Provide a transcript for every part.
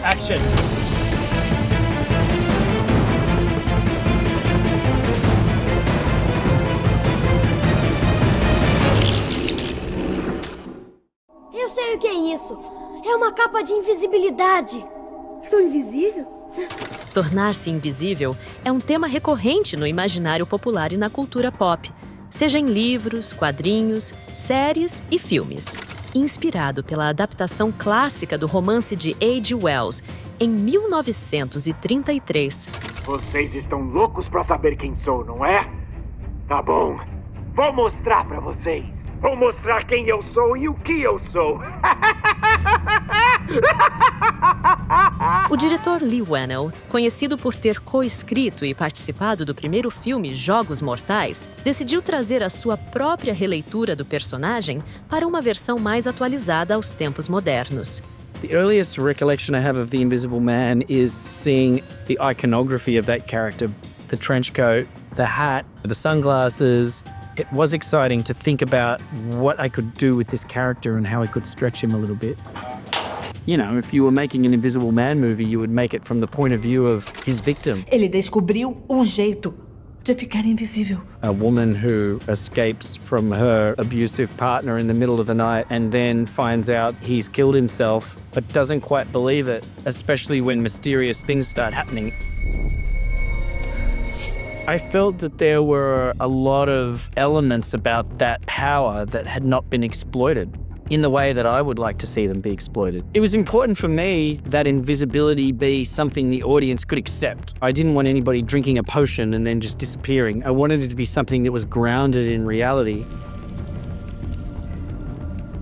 Action! Eu sei o que é isso. É uma capa de invisibilidade. Sou invisível? Tornar-se invisível é um tema recorrente no imaginário popular e na cultura pop, seja em livros, quadrinhos, séries e filmes. Inspirado pela adaptação clássica do romance de H.G. Wells, em 1933. Vocês estão loucos pra saber quem sou, não é? Tá bom. Vou mostrar pra vocês. Vou mostrar quem eu sou e o que eu sou. O diretor Leigh Whannell, conhecido por ter coescrito e participado do primeiro filme Jogos Mortais, decidiu trazer a sua própria releitura do personagem para uma versão mais atualizada aos tempos modernos. The earliest recollection I have of the Invisible Man is seeing the iconography of that character. The trench coat, the hat, the sunglasses. It was exciting to think about what I could do with this character and how I could stretch him a little bit. You know, if you were making an Invisible Man movie, you would make it from the point of view of his victim. Ele descobriu um jeito de ficar invisível. A woman who escapes from her abusive partner in the middle of the night and then finds out he's killed himself, but doesn't quite believe it, especially when mysterious things start happening. I felt that there were a lot of elements about that power that had not been exploited in the way that I would like to see them be exploited. It was important for me that invisibility be something the audience could accept. I didn't want anybody drinking a potion and then just disappearing. I wanted it to be something that was grounded in reality.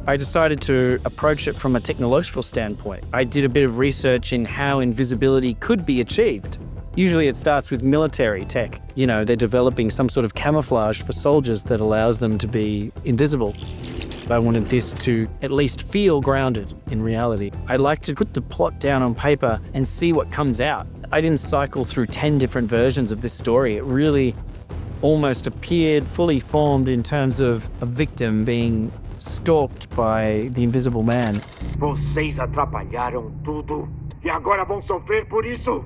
I decided to approach it from a technological standpoint. I did a bit of research in how invisibility could be achieved. Usually it starts with military tech. You know, they're developing some sort of camouflage for soldiers that allows them to be invisible. I wanted this to at least feel grounded in reality. I like to put the plot down on paper and see what comes out. I didn't cycle through 10 different versions of this story. It really almost appeared fully formed in terms of a victim being stalked by the Invisible Man. Vocês atrapalharam tudo e agora vão sofrer por isso.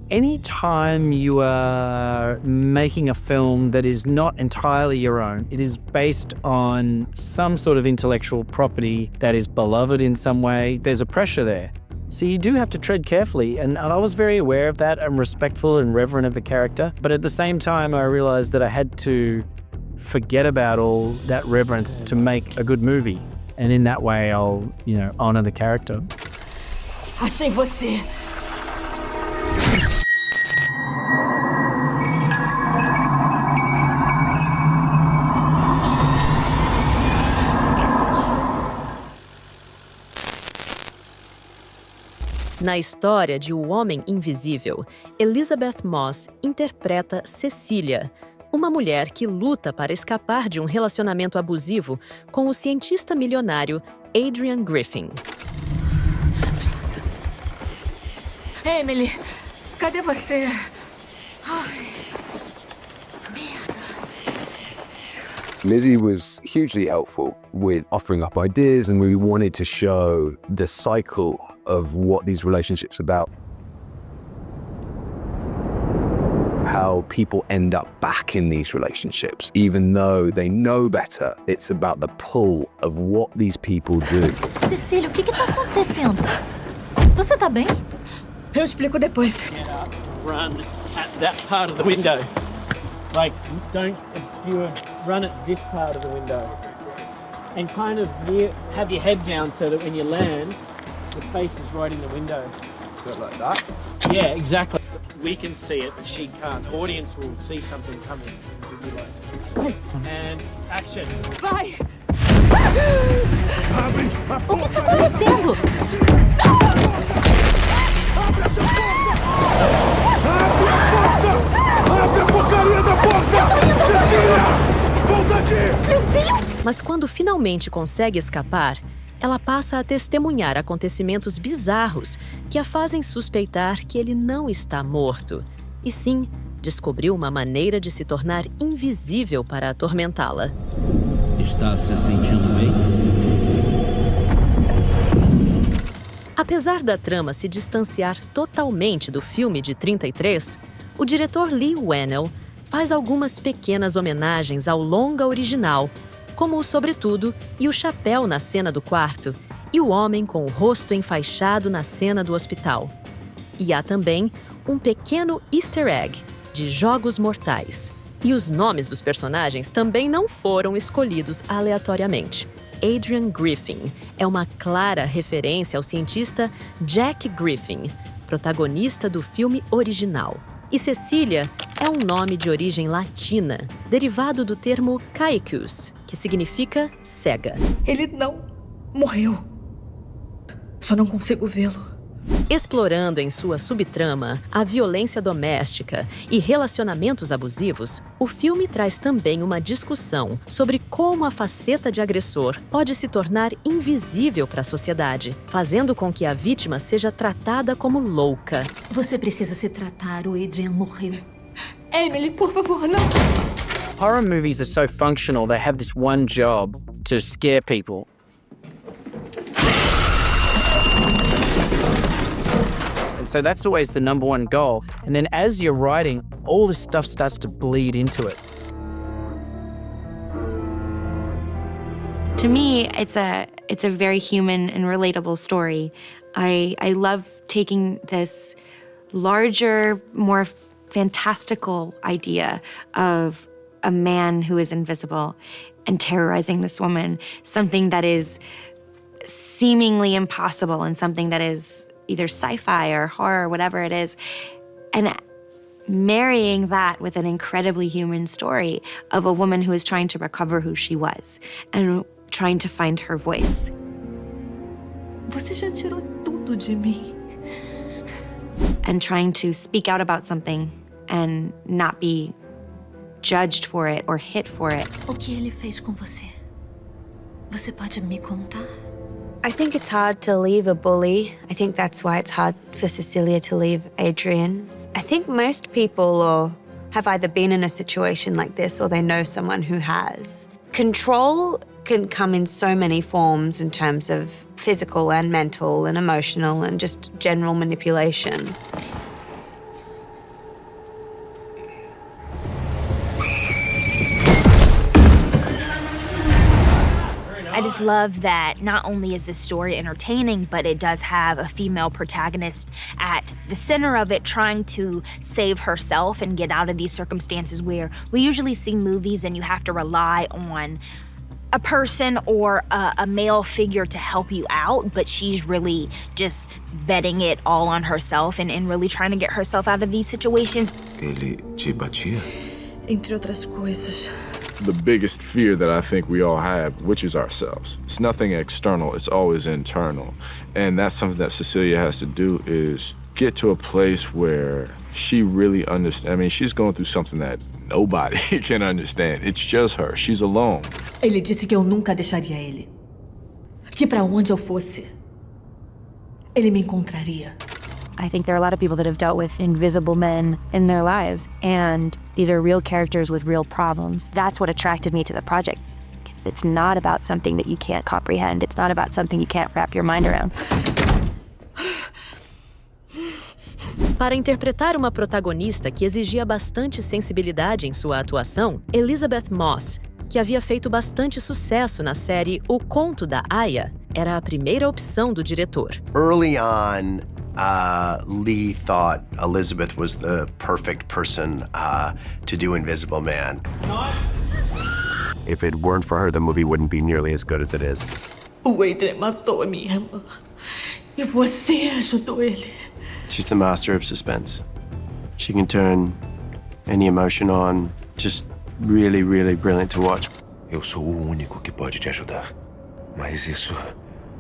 Anytime you are making a film that is not entirely your own, it is based on some sort of intellectual property that is beloved in some way, there's a pressure there. So you do have to tread carefully, and I was very aware of that and respectful and reverent of the character. But at the same time, I realized that I had to forget about all that reverence to make a good movie. And in that way, I'll, honor the character. Achei você! Na história de O Homem Invisível, Elizabeth Moss interpreta Cecília, uma mulher que luta para escapar de um relacionamento abusivo com o cientista milionário Adrian Griffin. Emily, cadê você? Lizzie was hugely helpful with offering up ideas, and we wanted to show the cycle of what these relationships are about. How people end up back in these relationships, even though they know better. It's about the pull of what these people do. Cecília, o que tá acontecendo? Você tá bem? Eu explico depois. Get up, run at that part of the window. Like, don't obscure, run at this part of the window. And kind of have your head down so that when you land, the face is right in the window. Like that? Yeah, exactly. We can see it, but she can't. The audience will see something coming. And action. Vai! O que tá acontecendo? Abre a porcaria da porta! Cecília! Volta aqui! Meu Deus! Mas quando finalmente consegue escapar, ela passa a testemunhar acontecimentos bizarros que a fazem suspeitar que ele não está morto, e sim, descobriu uma maneira de se tornar invisível para atormentá-la. Está se sentindo bem? Apesar da trama se distanciar totalmente do filme de 33, o diretor Leigh Whannell faz algumas pequenas homenagens ao longa original, como o sobretudo e o chapéu na cena do quarto e o homem com o rosto enfaixado na cena do hospital. E há também um pequeno easter egg de Jogos Mortais. E os nomes dos personagens também não foram escolhidos aleatoriamente. Adrian Griffin é uma clara referência ao cientista Jack Griffin, protagonista do filme original. E Cecília é um nome de origem latina, derivado do termo caecus, que significa cega. Ele não morreu. Só não consigo vê-lo. Explorando em sua subtrama a violência doméstica e relacionamentos abusivos, o filme traz também uma discussão sobre como a faceta de agressor pode se tornar invisível para a sociedade, fazendo com que a vítima seja tratada como louca. Você precisa se tratar, o Adrian morreu. Emily, por favor, não. Horror movies are so functional, they have this one job to scare people. And so that's always the number one goal. And then as you're writing, all this stuff starts to bleed into it. To me, it's a very human and relatable story. I love taking this larger, more fantastical idea of a man who is invisible and terrorizing this woman, something that is seemingly impossible and something that is either sci-fi or horror, whatever it is, and marrying that with an incredibly human story of a woman who is trying to recover who she was and trying to find her voice. Você já tirou tudo de mim. And trying to speak out about something and not be judged for it or hit for it. O que ele fez com você? Você pode me contar? I think it's hard to leave a bully. I think that's why it's hard for Cecilia to leave Adrian. I think most people have either been in a situation like this or they know someone who has. Control can come in so many forms in terms of physical and mental and emotional and just general manipulation. I just love that not only is this story entertaining, but it does have a female protagonist at the center of it trying to save herself and get out of these circumstances where we usually see movies and you have to rely on a person or a male figure to help you out, but she's really just betting it all on herself and really trying to get herself out of these situations. Ele te batia? Entre outras coisas. The biggest fear that I think we all have, which is ourselves. It's nothing external, it's always internal. And that's something that Cecilia has to do is get to a place where she really understands. I mean, she's going through something that nobody can understand. It's just her, she's alone. Ele disse que eu nunca deixaria ele. Que para onde eu fosse, ele me encontraria. I think there are a lot of people that have dealt with invisible men in their lives, and these are real characters with real problems. That's what attracted me to the project. It's not about something that you can't comprehend. It's not about something you can't wrap your mind around. Para interpretar uma protagonista que exigia bastante sensibilidade em sua atuação, Elizabeth Moss, que havia feito bastante sucesso na série O Conto da Aia, era a primeira opção do diretor. Early on, Leigh thought Elizabeth was the perfect person to do Invisible Man. If it weren't for her, the movie wouldn't be nearly as good as it is. O Adrian matou a minha irmã. E você ajudou ele. She's the master of suspense. She can turn any emotion on. Just really, really brilliant to watch. Eu sou o único que pode te ajudar. Mas isso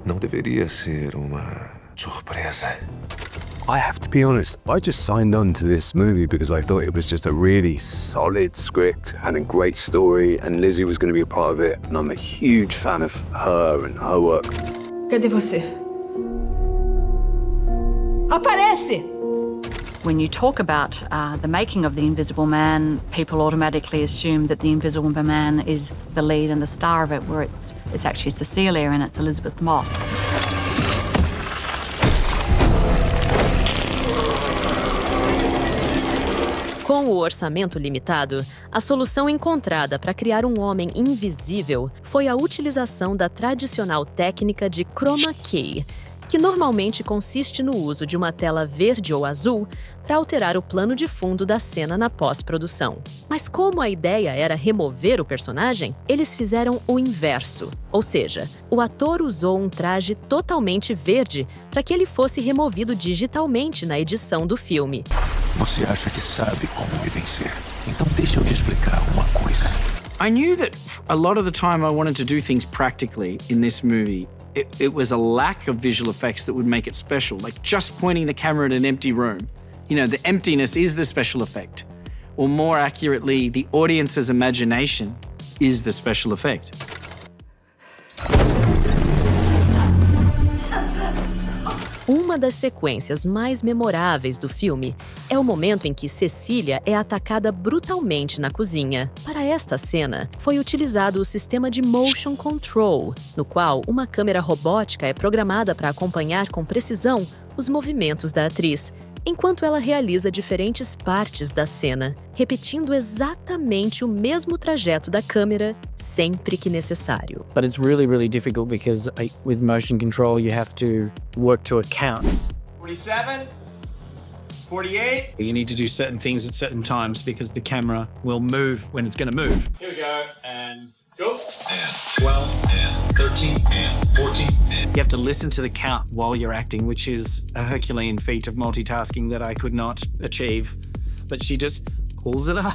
não deveria ser uma surpresa. I have to be honest, I just signed on to this movie because I thought it was just a really solid script and a great story, and Lizzie was going to be a part of it, and I'm a huge fan of her and her work. Cadê você? Aparece! When you talk about the making of The Invisible Man, people automatically assume that The Invisible Man is the lead and the star of it, where it's actually Cecilia and it's Elizabeth Moss. Com o orçamento limitado, a solução encontrada para criar um homem invisível foi a utilização da tradicional técnica de chroma key, que normalmente consiste no uso de uma tela verde ou azul para alterar o plano de fundo da cena na pós-produção. Mas como a ideia era remover o personagem, eles fizeram o inverso. Ou seja, o ator usou um traje totalmente verde para que ele fosse removido digitalmente na edição do filme. Você acha que sabe como me vencer? Então deixa eu te explicar uma coisa. I knew that a lot of the time I wanted to do things practically in this movie. It was a lack of visual effects that would make it special, like just pointing the camera at an empty room. You know, the emptiness is the special effect. Or more accurately, the audience's imagination is the special effect. Uma das sequências mais memoráveis do filme é o momento em que Cecília é atacada brutalmente na cozinha. Para esta cena, foi utilizado o sistema de motion control, no qual uma câmera robótica é programada para acompanhar com precisão os movimentos da atriz, enquanto ela realiza diferentes partes da cena, repetindo exatamente o mesmo trajeto da câmera sempre que necessário. But it's really difficult because with motion control you have to work to a count. 47, 48. You need to do certain things at certain times because the camera will move when it's going to move. Here we go, and go. And 12, and 13, and 14, and... You have to listen to the count while you're acting, which is a Herculean feat of multitasking that I could not achieve. But she just pulls it up.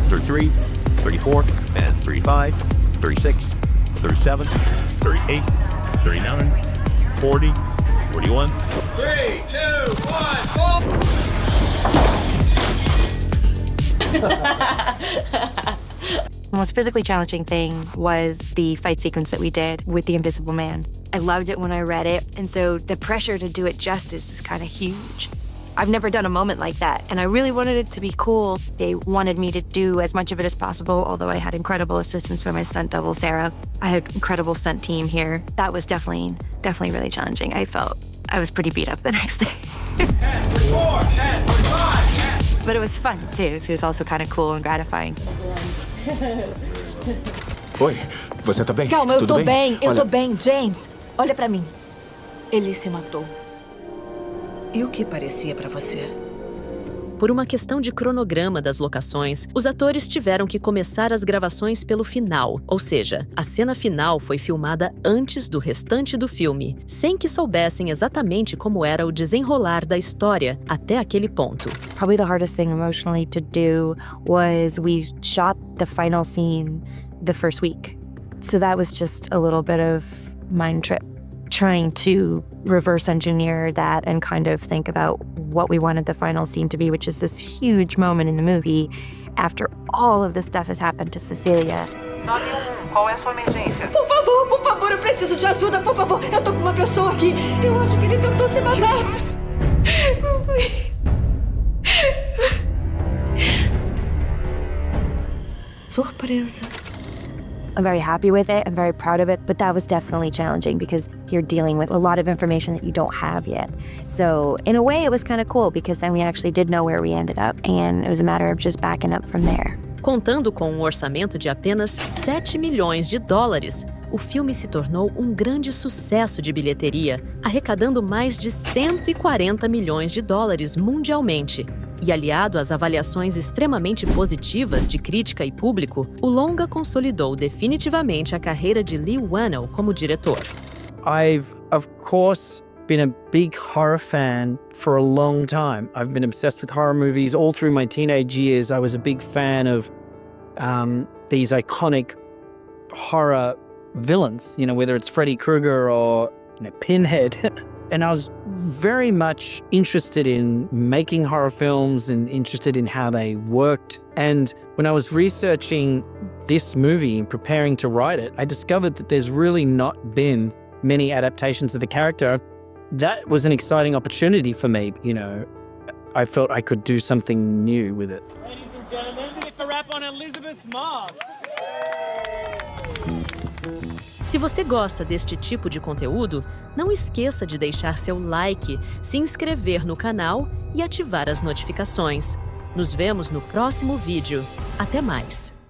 $33, $34, and $35, $36, $37, $38, $39, $40, $41. 3, 2, 1, go! The most physically challenging thing was the fight sequence that we did with the Invisible Man. I loved it when I read it, and so the pressure to do it justice is kind of huge. I've never done a moment like that, and I really wanted it to be cool. They wanted me to do as much of it as possible, although I had incredible assistance from my stunt double, Sarah. I had an incredible stunt team here. That was definitely really challenging. I felt I was pretty beat up the next day. But it was fun, too, so it was also kind of cool and gratifying. Oi, você tá bem? Calma, eu Tudo tô bem, eu Olha... tô bem, James. Olha pra mim. Ele se matou. E o que parecia pra você? Por uma questão de cronograma das locações, os atores tiveram que começar as gravações pelo final, ou seja, a cena final foi filmada antes do restante do filme, sem que soubessem exatamente como era o desenrolar da história até aquele ponto. Probably the hardest thing emotionally to do was we shot the final scene the first week. So that was just a little bit of mind trip, trying to reverse engineer that and kind of think about what we wanted the final scene to be, which is this huge moment in the movie after all of this stuff has happened to Cecilia. Qual é a sua emergência? Por favor, eu preciso de ajuda, por favor. Eu tô com uma pessoa aqui. Eu acho que ele tentou se matar. Surpresa. I'm very happy with it. I'm very proud of it. But that was definitely challenging because you're dealing with a lot of information that you don't have yet. So in a way, it was kind of cool because then we actually did know where we ended up. And it was a matter of just backing up from there. Contando com um orçamento de apenas 7 milhões de dólares, o filme se tornou um grande sucesso de bilheteria, arrecadando mais de 140 milhões de dólares mundialmente. E aliado às avaliações extremamente positivas de crítica e público, o longa consolidou definitivamente a carreira de Leigh Whannell como diretor. I've, of course, been a big horror fan for a long time. I've been obsessed with horror movies all through my teenage years. I was a big fan of these iconic horror villains, you know, whether it's Freddy Krueger or Pinhead. And I was very much interested in making horror films and interested in how they worked. And when I was researching this movie and preparing to write it, I discovered that there's really not been many adaptations of the character. That was an exciting opportunity for me, you know. I felt I could do something new with it. Ladies and gentlemen, it's a wrap on Elizabeth Moss. Se você gosta deste tipo de conteúdo, não esqueça de deixar seu like, se inscrever no canal e ativar as notificações. Nos vemos no próximo vídeo. Até mais!